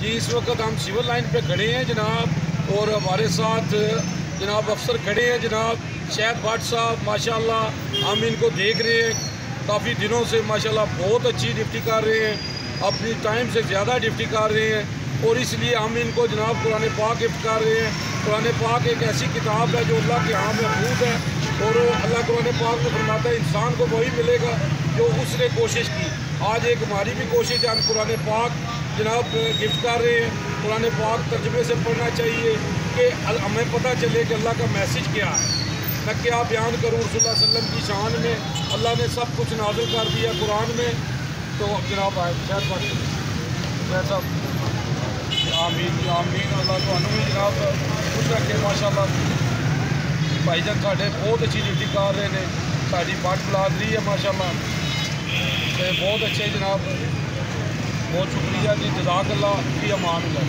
जी इस वक्त हम सिविल लाइन पे खड़े हैं जनाब, और हमारे साथ जनाब अफसर खड़े हैं जनाब शहद भट्ट साहब। माशाल्लाह हम इनको देख रहे हैं काफ़ी दिनों से, माशाल्लाह बहुत अच्छी ड्यूटी कर रहे हैं, अपनी टाइम से ज़्यादा ड्यूटी कर रहे हैं, और इसलिए हम इनको जनाब कुरान पाक गिफ्ट कर रहे हैं। कुरान पाक एक ऐसी किताब है जो अल्लाह के यहाँ महफूज है, और अल्लाह कुरान पाक में फरमाता है इंसान को वही मिलेगा जो उसने कोशिश की। आज एक हमारी भी कोशिश है, हम कुरान पाक जनाब गिफ्ट कर रहे हैं। कुरान पाक तर्जुमे से पढ़ना चाहिए कि हमें पता चले कि अल्लाह का मैसेज क्या है। मैं क्या बयान करूँ रसूलुल्लाह सल्लल्लाहु अलैहि वसल्लम की शान में, अल्लाह ने सब कुछ नाज़िल कर दिया कुरान में। तो जनाब आए शायद ऐसा आमीन आमीन, अल्लाह तो भी जनाब खुश रखे। माशाल्लाह भाईजान साढ़े बहुत अच्छी ड्यूटी कर रहे हैं, साड़ी भट्ट बलादरी है माशाल्लाह, बहुत अच्छे जनाब, बहुत शुक्रिया जी, जज़ाकल्लाह, फी अमान अल्लाह।